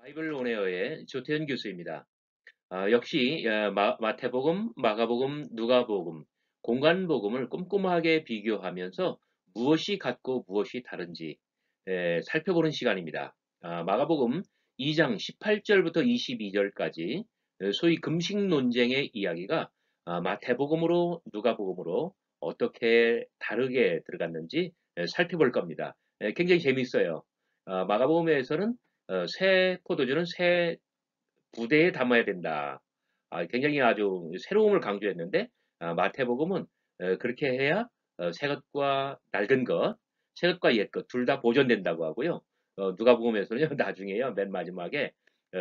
바이블 온에어의 조태현 교수입니다. 역시 마태복음, 마가복음, 누가복음, 공간복음을 꼼꼼하게 비교하면서 무엇이 같고 무엇이 다른지 살펴보는 시간입니다. 마가복음 2장 18절부터 22절까지 소위 금식 논쟁의 이야기가 마태복음으로 누가복음으로 어떻게 다르게 들어갔는지 살펴볼 겁니다. 굉장히 재밌어요. 마가복음에서는 새 포도주는 새 부대에 담아야 된다. 굉장히 아주 새로움을 강조했는데 마태복음은 그렇게 해야 새 것과 낡은 것, 새 것과 옛 것 둘 다 보존된다고 하고요. 누가복음에서는요 나중에요 맨 마지막에 어,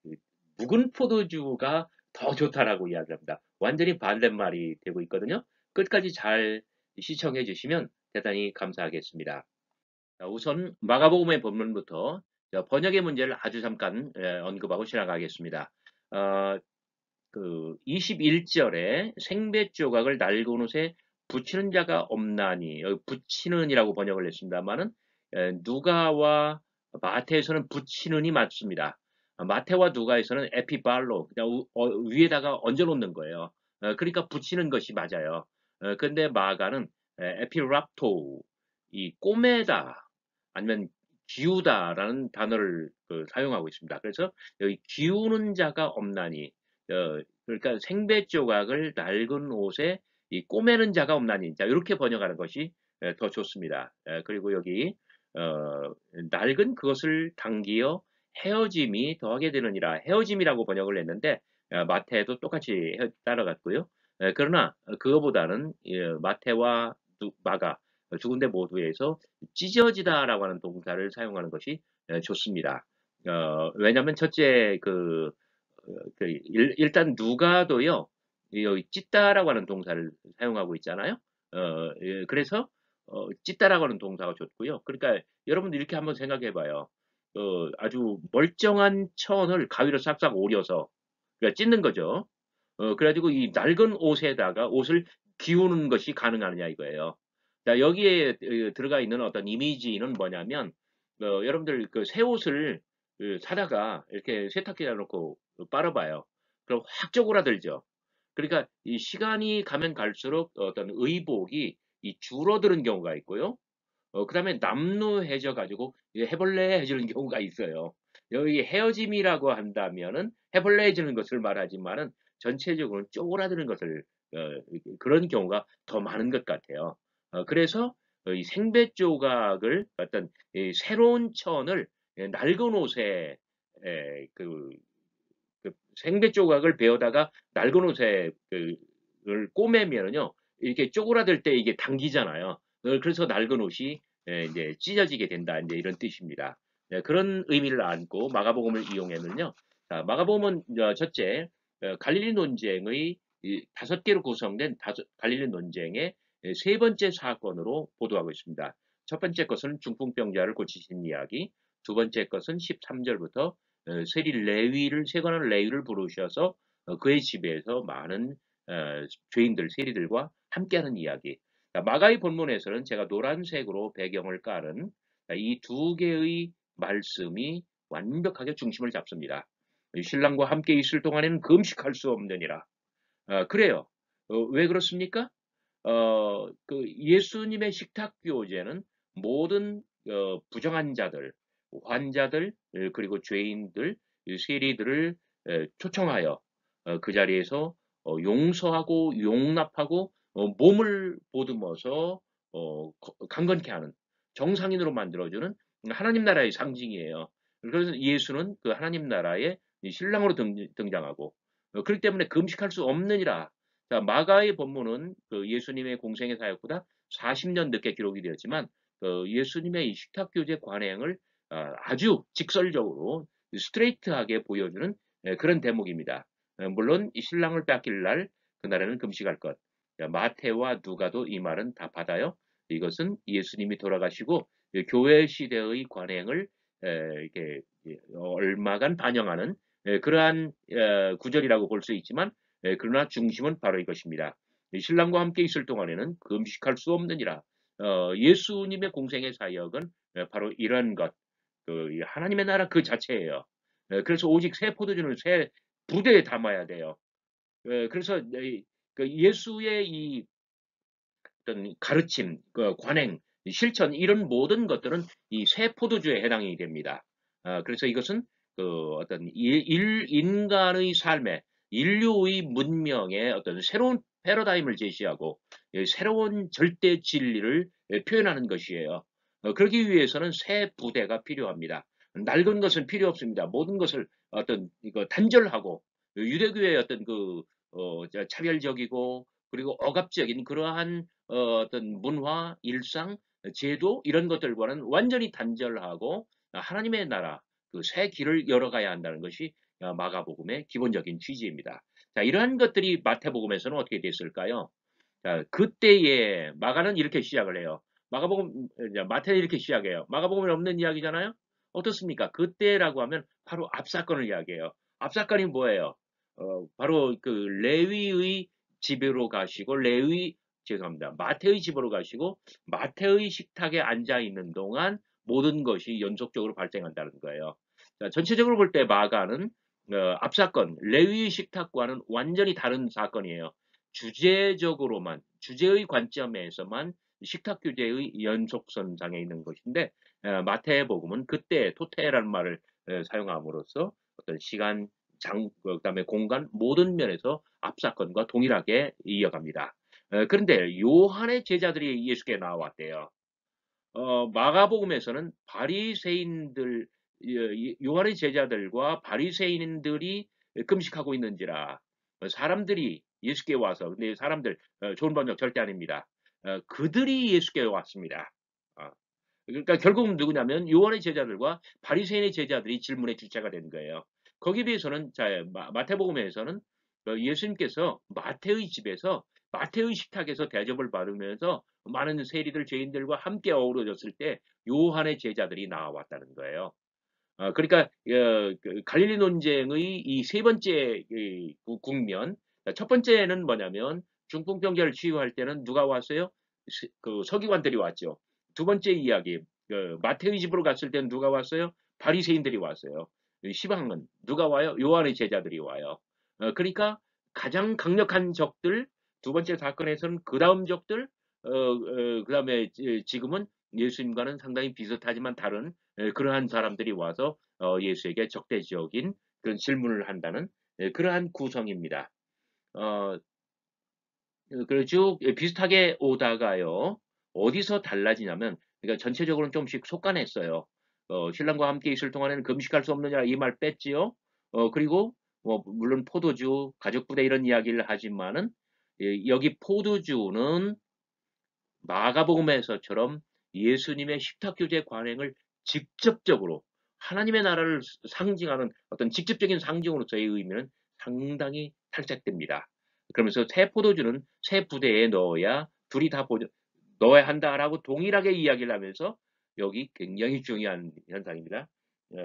그 묵은 포도주가 더 좋다라고 이야기합니다. 완전히 반대말이 되고 있거든요. 끝까지 잘 시청해 주시면 대단히 감사하겠습니다. 우선 마가복음의 본문부터 번역의 문제를 아주 잠깐 언급하고 시작하겠습니다. 어, 그 21절에 생배 조각을 낡은 옷에 붙이는 자가 없나니 여기 붙이는이라고 번역을 했습니다만은 누가와 마태에서는 붙이는이 맞습니다. 마태와 누가에서는 에피발로 그냥 위에다가 얹어 놓는 거예요. 그러니까 붙이는 것이 맞아요. 근데 마가는 에피랍토 이 꼬매다 아니면 기우다라는 단어를 사용하고 있습니다. 그래서 여기 기우는 자가 없나니 그러니까 생배 조각을 낡은 옷에 이 꼬매는 자가 없나니 자 이렇게 번역하는 것이 더 좋습니다. 그리고 여기 낡은 그것을 당기어 헤어짐이 더하게 되느니라 헤어짐이라고 번역을 했는데 마태도 똑같이 따라갔고요. 그러나 그거보다는 마태와 마가 두 군데 모두에서 찢어지다라고 하는 동사를 사용하는 것이 좋습니다. 왜냐하면 첫째 일단 누가도요 여기 찢다라고 하는 동사를 사용하고 있잖아요. 그래서 찢다라고 하는 동사가 좋고요. 그러니까 여러분들 이렇게 한번 생각해 봐요. 아주 멀쩡한 천을 가위로 싹싹 오려서 그러니까 찢는 거죠. 그래가지고 이 낡은 옷에다가 옷을 기우는 것이 가능하느냐 이거예요. 자, 여기에 들어가 있는 어떤 이미지는 뭐냐면, 여러분들 그 새 옷을 사다가 이렇게 세탁기에 놓고 빨아봐요. 그럼 확 쪼그라들죠. 그러니까 이 시간이 가면 갈수록 어떤 의복이 이 줄어드는 경우가 있고요. 그다음에 남루해져 가지고 해벌레해지는 경우가 있어요. 여기 헤어짐이라고 한다면은 해벌레해지는 것을 말하지만은 전체적으로 쪼그라드는 것을 그런 경우가 더 많은 것 같아요. 그래서 이 생배 조각을 어떤 이 새로운 천을 낡은 옷에 그 생배 조각을 베어다가 낡은 옷에 그걸 꼬매면은요 이렇게 쪼그라들 때 이게 당기잖아요. 그래서 낡은 옷이 이제 찢어지게 된다 이제 이런 뜻입니다. 그런 의미를 안고 마가복음을 이용하면요. 자, 마가복음은 첫째 갈릴리 논쟁의 다섯 개로 구성된 갈릴리 논쟁의 세 번째 사건으로 보도하고 있습니다. 첫 번째 것은 중풍병자를 고치신 이야기, 두 번째 것은 13절부터 세관하는 레위를 부르셔서 그의 집에서 많은 죄인들, 세리들과 함께하는 이야기. 마가의 본문에서는 제가 노란색으로 배경을 깔은 이 두 개의 말씀이 완벽하게 중심을 잡습니다. 신랑과 함께 있을 동안에는 금식할 수 없느니라. 그래요. 왜 그렇습니까? 그 예수님의 식탁 교제는 모든 부정한 자들, 환자들, 그리고 죄인들, 세리들을 초청하여 그 자리에서 용서하고 용납하고 몸을 보듬어서 강건케 하는 정상인으로 만들어주는 하나님 나라의 상징이에요. 그래서 예수는 그 하나님 나라의 신랑으로 등장하고 그렇기 때문에 금식할 수 없느니라. 자, 마가의 본문은 그 예수님의 공생의 사역보다 40년 늦게 기록이 되었지만 예수님의 이 식탁교제 관행을 아주 직설적으로 스트레이트하게 보여주는 그런 대목입니다. 물론 이 신랑을 뺏길 날 그날에는 금식할 것. 자, 마태와 누가도 이 말은 다 받아요. 이것은 예수님이 돌아가시고 교회 시대의 관행을 이렇게 얼마간 반영하는 그러한 구절이라고 볼 수 있지만 그러나 중심은 바로 이것입니다. 신랑과 함께 있을 동안에는 금식할 수 없느니라. 예수님의 공생의 사역은 바로 이런 것, 하나님의 나라 그 자체예요. 그래서 오직 새 포도주는 새 부대에 담아야 돼요. 그래서 그 예수의 이 어떤 가르침, 그 관행, 실천 이런 모든 것들은 이 새 포도주에 해당이 됩니다. 그래서 이것은 그 어떤 인간의 삶에 인류의 문명의 어떤 새로운 패러다임을 제시하고 새로운 절대 진리를 표현하는 것이에요. 그러기 위해서는 새 부대가 필요합니다. 낡은 것은 필요 없습니다. 모든 것을 어떤 이거 단절하고 유대교의 어떤 그 차별적이고 그리고 억압적인 그러한 어떤 문화, 일상, 제도 이런 것들과는 완전히 단절하고 하나님의 나라 그 새 길을 열어가야 한다는 것이 마가복음의 기본적인 취지입니다. 자, 이러한 것들이 마태복음에서는 어떻게 됐을까요? 자, 그때에 마가는 이렇게 시작을 해요. 마태는 이렇게 시작해요. 마가복음에 없는 이야기잖아요. 어떻습니까? 그때라고 하면 바로 앞사건을 이야기해요. 앞사건이 뭐예요? 바로 그 레위의 집으로 가시고 죄송합니다. 마태의 집으로 가시고 마태의 식탁에 앉아 있는 동안 모든 것이 연속적으로 발생한다는 거예요. 자, 전체적으로 볼 때 마가는 앞사건, 레위의 식탁과는 완전히 다른 사건이에요. 주제적으로만, 주제의 관점에서만 식탁 규제의 연속선상에 있는 것인데, 마태복음은 그때 토테라는 말을 사용함으로써 어떤 시간, 그다음에 공간 모든 면에서 앞사건과 동일하게 이어갑니다. 그런데 요한의 제자들이 예수께 나왔대요. 마가복음에서는 바리새인들 요한의 제자들과 바리새인들이 금식하고 있는지라 사람들이 예수께 와서 근데 사람들 좋은 번역 절대 아닙니다. 그들이 예수께 왔습니다. 어, 그러니까 결국은 누구냐면 요한의 제자들과 바리새인의 제자들이 질문의 주체가 된 거예요. 거기에 비해서는 자 마태복음에서는 예수님께서 마태의 집에서 마태의 식탁에서 대접을 받으면서 많은 세리들 죄인들과 함께 어우러졌을 때 요한의 제자들이 나왔다는 거예요. 그러니까 그 갈릴리 논쟁의 이 세 번째 국면 첫 번째는 뭐냐면 중풍병자를 치유할 때는 누가 왔어요? 그 서기관들이 왔죠. 두 번째 이야기 마태의 집으로 갔을 때는 누가 왔어요? 바리새인들이 왔어요. 시방은 누가 와요? 요한의 제자들이 와요. 그러니까 가장 강력한 적들 두 번째 사건에서는 그 다음 적들 그다음에 지금은 예수님과는 상당히 비슷하지만 다른 그러한 사람들이 와서 예수에게 적대적인 그런 질문을 한다는 그러한 구성입니다. 어, 그쭉 비슷하게 오다가요. 어디서 달라지냐면 그러니까 전체적으로는 좀씩 속간했어요. 신랑과 함께 있을 동안에는 금식할 수 없느냐 이 말 뺐지요. 그리고 뭐 물론 포도주, 가족부대 이런 이야기를 하지만은 여기 포도주는 마가복음에서처럼 예수님의 십자교제 관행을 직접적으로 하나님의 나라를 상징하는 어떤 직접적인 상징으로서의 의미는 상당히 탈색됩니다. 그러면서 새 포도주는 새 부대에 넣어야 둘이 다 넣어야 한다라고 동일하게 이야기를 하면서 여기 굉장히 중요한 현상입니다. 어,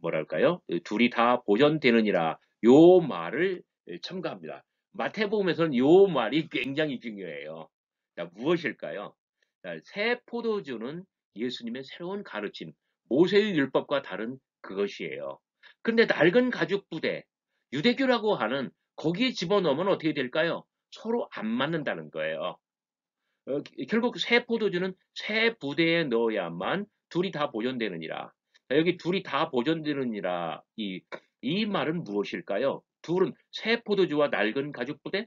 뭐랄까요? 둘이 다 보존되느니라 요 말을 첨가합니다. 마태복음에서는 요 말이 굉장히 중요해요. 자, 무엇일까요? 자, 새 포도주는 예수님의 새로운 가르침, 모세의 율법과 다른 그것이에요. 근데 낡은 가죽 부대, 유대교라고 하는 거기에 집어넣으면 어떻게 될까요? 서로 안 맞는다는 거예요. 결국 새 포도주는 새 부대에 넣어야만 둘이 다 보존되느니라. 자, 여기 둘이 다 보존되느니라. 이 말은 무엇일까요? 둘은 새 포도주와 낡은 가죽 부대?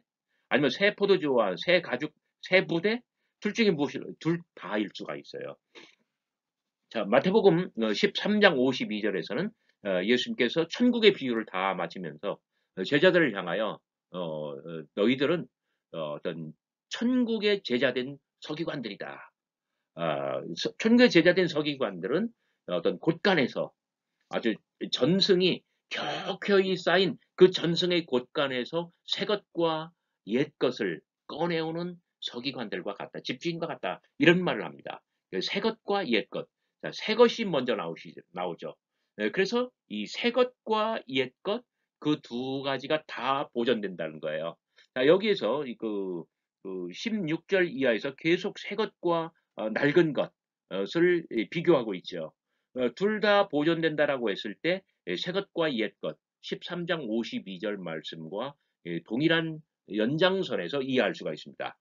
아니면 새 포도주와 새 부대? 둘 중에 무엇일까요? 둘 다일 수가 있어요. 자, 마태복음 13장 52절에서는 예수님께서 천국의 비유를 다 마치면서 제자들을 향하여 너희들은 어떤 천국의 제자된 서기관들이다. 천국의 제자된 서기관들은 어떤 곳간에서 아주 전승이 켜켜이 쌓인 그 전승의 곳간에서 새 것과 옛 것을 꺼내오는 서기관들과 같다. 집주인과 같다. 이런 말을 합니다. 새 것과 옛 것. 자, 새 것이 먼저 나오죠. 그래서 이 새 것과 옛 것, 그 두 가지가 다 보존된다는 거예요. 자, 여기에서 그 16절 이하에서 계속 새 것과 낡은 것을 비교하고 있죠. 둘 다 보존된다라고 했을 때 새 것과 옛 것 13장 52절 말씀과 동일한 연장선에서 이해할 수가 있습니다.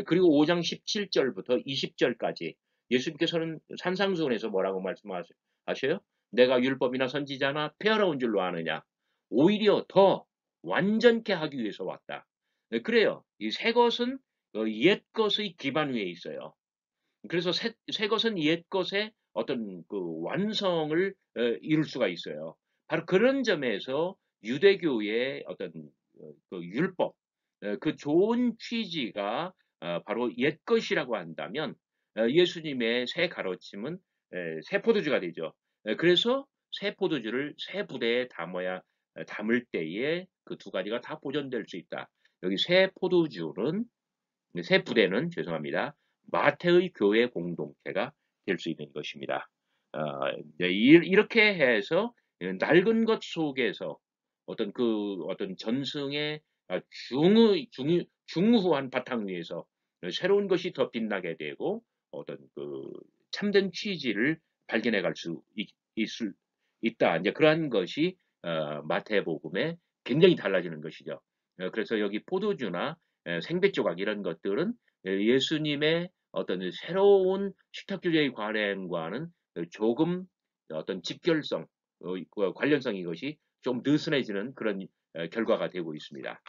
그리고 5장 17절부터 20절까지 예수님께서는 산상수훈에서 뭐라고 말씀하셔요? 내가 율법이나 선지자나 폐하러운 줄로 아느냐? 오히려 더 완전케 하기 위해서 왔다. 그래요. 이 새 것은 옛 것의 기반 위에 있어요. 그래서 새 것은 옛 것의 어떤 그 완성을 이룰 수가 있어요. 바로 그런 점에서 유대교의 어떤 그 율법, 그 좋은 취지가 바로 옛 것이라고 한다면 예수님의 새 가르침은 새 포도주가 되죠. 그래서 새 포도주를 새 부대에 담을 때에 그 두 가지가 다 보존될 수 있다. 여기 새 부대는 죄송합니다. 마태의 교회 공동체가 될 수 있는 것입니다. 이렇게 해서 낡은 것 속에서 어떤 전승의 중후한 바탕 위에서 새로운 것이 더 빛나게 되고 어떤 그 참된 취지를 발견해 갈 수 있다. 이제 그러한 것이 마태복음에 굉장히 달라지는 것이죠. 그래서 여기 포도주나 생배 조각 이런 것들은 예수님의 어떤 새로운 식탁주의의 관행과는 조금 어떤 직결성, 관련성 이것이 좀 느슨해지는 그런 결과가 되고 있습니다.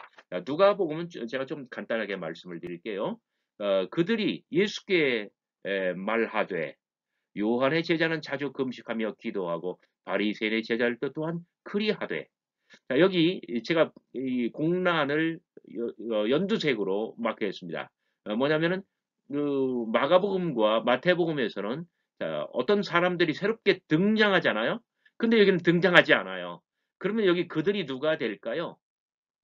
누가복음은 제가 좀 간단하게 말씀을 드릴게요. 그들이 예수께 말하되 요한의 제자는 자주 금식하며 기도하고 바리새인의 제자들도 또한 그리하되. 자, 여기 제가 이 공란을 연두색으로 마크했습니다. 뭐냐면은 그 마가복음과 마태복음에서는 어떤 사람들이 새롭게 등장하잖아요. 근데 여기는 등장하지 않아요. 그러면 여기 그들이 누가 될까요?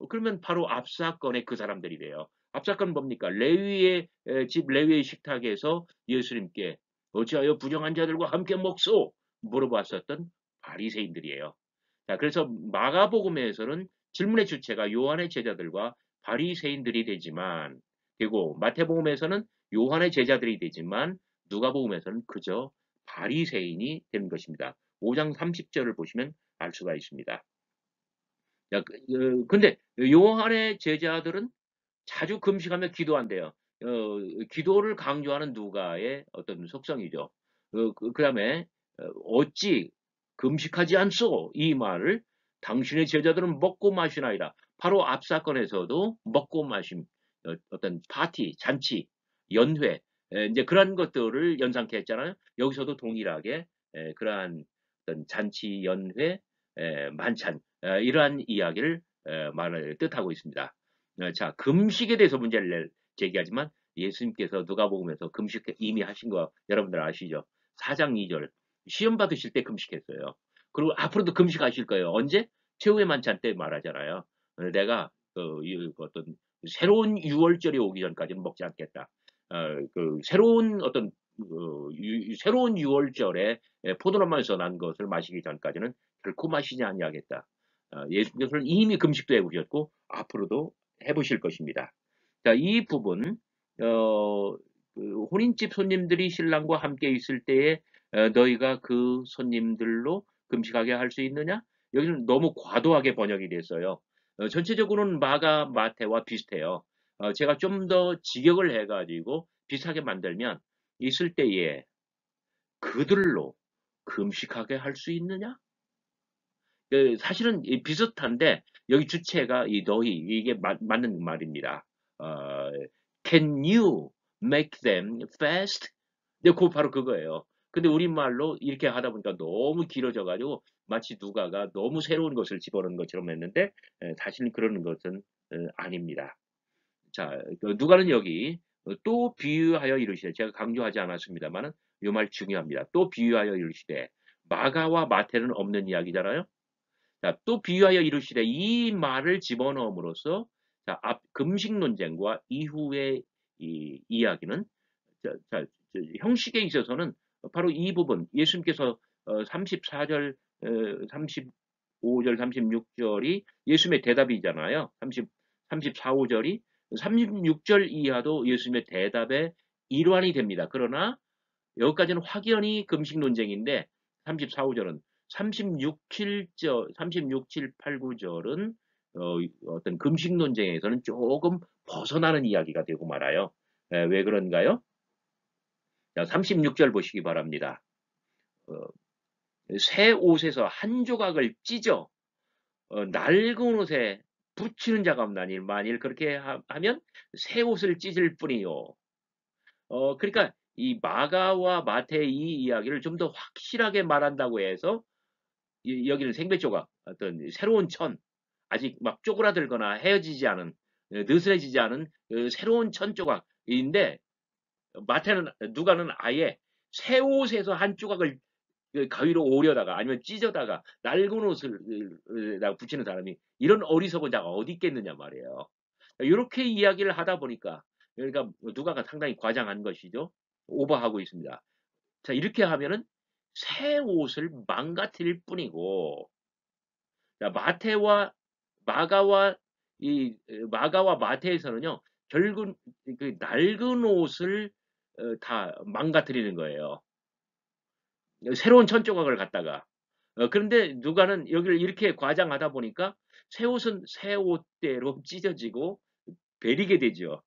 그러면 바로 앞사건의 그 사람들이 돼요. 앞사건은 뭡니까? 레위의 집 레위의 식탁에서 예수님께 어찌하여 부정한 자들과 함께 먹소? 물어봤었던 바리새인들이에요. 자, 그래서 마가복음에서는 질문의 주체가 요한의 제자들과 바리새인들이 되지만, 그리고 마태복음에서는 요한의 제자들이 되지만, 누가복음에서는 그저 바리새인이 되는 것입니다. 5장 30절을 보시면 알 수가 있습니다. 근데 요한의 제자들은 자주 금식하며 기도한대요. 기도를 강조하는 누가의 어떤 속성이죠. 그다음에 어찌 금식하지 않소? 이 말을 당신의 제자들은 먹고 마시나이다. 바로 앞 사건에서도 먹고 마심, 어떤 파티, 잔치, 연회, 이제 그런 것들을 연상케 했잖아요. 여기서도 동일하게 그러한 어떤 잔치, 연회, 만찬, 이러한 이야기를 말을 뜻하고 있습니다. 자, 금식에 대해서 문제를 제기하지만 예수님께서 누가복음에서 금식 이미 하신 거 여러분들 아시죠? 4장 2절 시험 받으실 때 금식했어요. 그리고 앞으로도 금식하실 거예요. 언제? 최후의 만찬 때 말하잖아요. 내가 어떤 새로운 6월절이 오기 전까지는 먹지 않겠다. 새로운 어떤 새로운 6월절에 포도나무에서 난 것을 마시기 전까지는 결코 마시지 아니하겠다. 예수님께서는 이미 금식도 해보셨고 앞으로도 해보실 것입니다. 자, 이 부분 혼인집 손님들이 신랑과 함께 있을 때에 너희가 그 손님들로 금식하게 할 수 있느냐? 여기는 너무 과도하게 번역이 됐어요. 전체적으로는 마가, 마태와 비슷해요. 제가 좀 더 직역을 해가지고 비슷하게 만들면 있을 때에 그들로 금식하게 할 수 있느냐? 사실은 비슷한데 여기 주체가 이 너희 이게 맞는 말입니다. 어, Can you make them fast? 네, 바로 그거예요. 근데 우리말로 이렇게 하다 보니까 너무 길어져 가지고 마치 누가가 너무 새로운 것을 집어넣은 것처럼 했는데 사실 그러는 것은 아닙니다. 자, 누가는 여기 또 비유하여 이르시되 제가 강조하지 않았습니다만은 이 말 중요합니다. 또 비유하여 이르시되 마가와 마태는 없는 이야기잖아요. 자, 또 비유하여 이르시되 이 말을 집어넣음으로써 자, 앞 금식 논쟁과 이후의 이 이야기는 형식에 있어서는 바로 이 부분 예수님께서 34절, 35절, 36절이 예수님의 대답이잖아요. 34, 5절이 36절 이하도 예수님의 대답의 일환이 됩니다. 그러나 여기까지는 확연히 금식 논쟁인데 34, 5절은 36, 7절, 36, 7, 8, 9절은 어떤 금식 논쟁에서는 조금 벗어나는 이야기가 되고 말아요. 왜 그런가요? 자, 36절 보시기 바랍니다. 어, 새 옷에서 한 조각을 찢어 낡은 옷에 붙이는 자가 없나니 만일 그렇게 하면 새 옷을 찢을 뿐이요. 그러니까 이 마가와 마태의 이 이야기를 좀 더 확실하게 말한다고 해서 여기는 생배 조각, 어떤 새로운 천, 아직 막 쪼그라들거나 헤어지지 않은, 느슨해지지 않은 새로운 천 조각인데 마태는 누가는 아예 새 옷에서 한 조각을 가위로 오려다가 아니면 찢어다가 낡은 옷을 붙이는 사람이 이런 어리석은 자가 어디 있겠느냐 말이에요. 이렇게 이야기를 하다 보니까 그러니까 누가가 상당히 과장한 것이죠. 오버하고 있습니다. 자, 이렇게 하면은 새 옷을 망가뜨릴 뿐이고, 자, 마가와 마가와 마태에서는요, 결국 그 낡은 옷을 다 망가뜨리는 거예요. 새로운 천조각을 갖다가. 그런데 누가는 여기를 이렇게 과장하다 보니까 새 옷은 새 옷대로 찢어지고 베리게 되죠.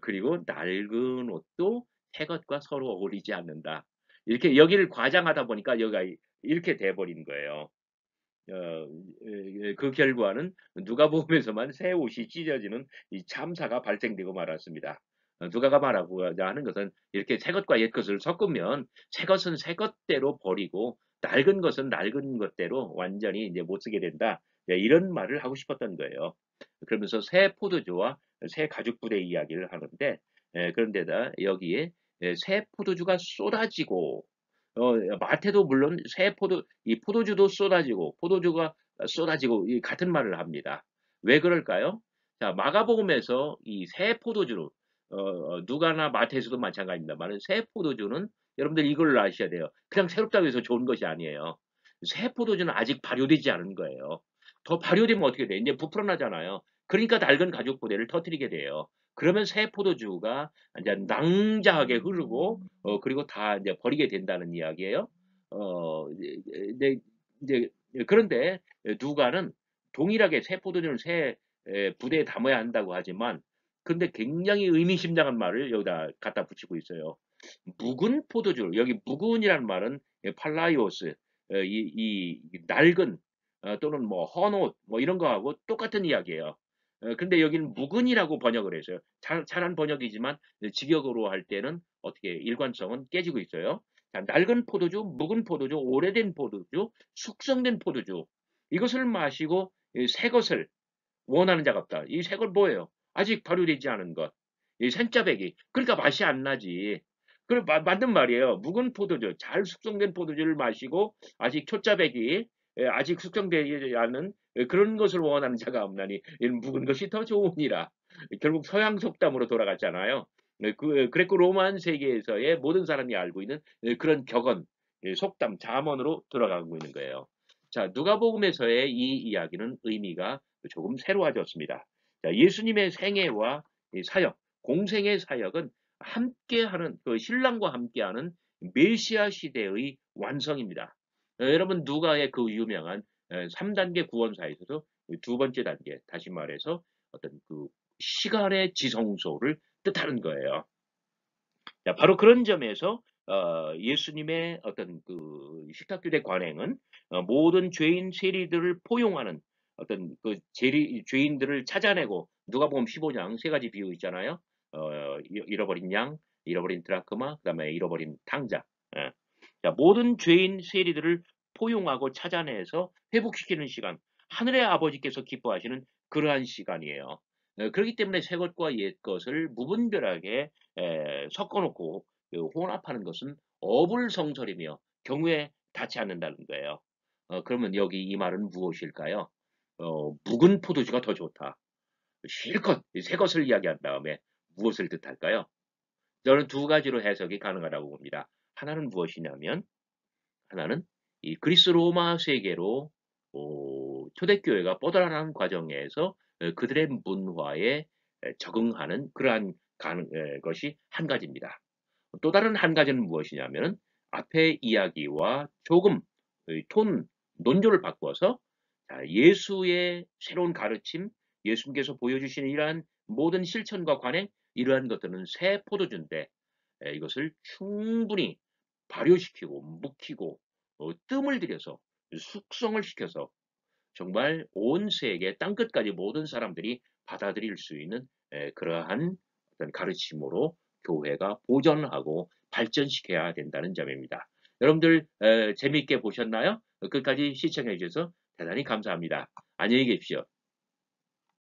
그리고 낡은 옷도 새 것과 서로 어울리지 않는다. 이렇게 여기를 과장하다 보니까 여기가 이렇게 돼버린 거예요. 그 결과는 누가복음에서만 새 옷이 찢어지는 이 참사가 발생되고 말았습니다. 누가가 말하고자 하는 것은 이렇게 새 것과 옛 것을 섞으면 새 것은 새 것대로 버리고 낡은 것은 낡은 것대로 완전히 이제 못 쓰게 된다. 이런 말을 하고 싶었던 거예요. 그러면서 새 포도주와 새 가죽 부대 이야기를 하는데 그런데다 여기에 새 포도주가 쏟아지고 마태도 물론 새 이 포도주도 쏟아지고 포도주가 쏟아지고 이 같은 말을 합니다. 왜 그럴까요? 자, 마가복음에서 이 새 포도주로 누가나 마태에서도 마찬가지입니다만 새 포도주는 여러분들 이걸 아셔야 돼요. 그냥 새롭다고 해서 좋은 것이 아니에요. 새 포도주는 아직 발효되지 않은 거예요. 더 발효되면 어떻게 돼? 이제 부풀어나잖아요. 그러니까 낡은 가죽 부대를 터뜨리게 돼요. 그러면 새 포도주가 이제 낭자하게 흐르고 그리고 다 이제 버리게 된다는 이야기예요. 이제, 이제 그런데 누가는 동일하게 새 포도주를 새 부대에 담아야 한다고 하지만 근데 굉장히 의미심장한 말을 여기다 갖다 붙이고 있어요. 묵은 포도주, 여기 묵은이라는 말은 팔라이오스, 이 낡은 또는 뭐 헌옷 뭐 이런 거하고 똑같은 이야기예요. 근데 여기는 묵은이라고 번역을 했어요. 잘한 번역이지만 직역으로 할 때는 어떻게 일관성은 깨지고 있어요. 자, 낡은 포도주, 묵은 포도주, 오래된 포도주, 숙성된 포도주 이것을 마시고 새 것을 원하는 자가 없다. 이 새 것 뭐예요? 아직 발효되지 않은 것. 이 생짜배기. 그러니까 맛이 안 나지. 그 맞는 말이에요. 묵은 포도주, 잘 숙성된 포도주를 마시고 아직 초짜배기, 아직 숙성되지 않은 그런 것을 원하는 자가 없나니 이는 묵은 것이 더 좋으니라. 결국 서양 속담으로 돌아갔잖아요. 그 그레코 로만 세계에서의 모든 사람이 알고 있는 그런 격언, 속담, 잠언으로 돌아가고 있는 거예요. 자, 누가복음에서의 이 이야기는 의미가 조금 새로워졌습니다. 자, 예수님의 생애와 사역, 공생의 사역은 함께하는 그 신랑과 함께하는 메시아 시대의 완성입니다. 여러분 누가의 그 유명한 3단계 구원사에서도 두 번째 단계, 다시 말해서 어떤 그 시간의 지성소를 뜻하는 거예요. 자, 바로 그런 점에서 예수님의 어떤 그 식탁주대 관행은 모든 죄인 세리들을 포용하는 어떤 그 죄인들을 찾아내고 누가복음 15장 세 가지 비유 있잖아요. 잃어버린 양, 잃어버린 드라크마, 그다음에 잃어버린 탕자. 예. 자, 모든 죄인 세리들을 포용하고 찾아내서 회복시키는 시간. 하늘의 아버지께서 기뻐하시는 그러한 시간이에요. 그렇기 때문에 새 것과 옛 것을 무분별하게 섞어놓고 혼합하는 것은 어불성설이며 경우에 닿지 않는다는 거예요. 그러면 여기 이 말은 무엇일까요? 묵은 포도주가 더 좋다. 실컷 새 것을 이야기한 다음에 무엇을 뜻할까요? 저는 두 가지로 해석이 가능하다고 봅니다. 하나는 무엇이냐면 하나는 이 그리스 로마 세계로 초대교회가 뻗어나가는 과정에서 그들의 문화에 적응하는 그러한 것이 한 가지입니다. 또 다른 한 가지는 무엇이냐면 앞의 이야기와 조금 톤, 논조를 바꾸어서 예수의 새로운 가르침, 예수님께서 보여주시는 이러한 모든 실천과 관행, 이러한 것들은 새 포도주인데 이것을 충분히 발효시키고 묵히고 뜸을 들여서 숙성을 시켜서 정말 온 세계 땅끝까지 모든 사람들이 받아들일 수 있는 그러한 어떤 가르침으로 교회가 보존하고 발전시켜야 된다는 점입니다. 여러분들 재미있게 보셨나요? 끝까지 시청해 주셔서 대단히 감사합니다. 안녕히 계십시오.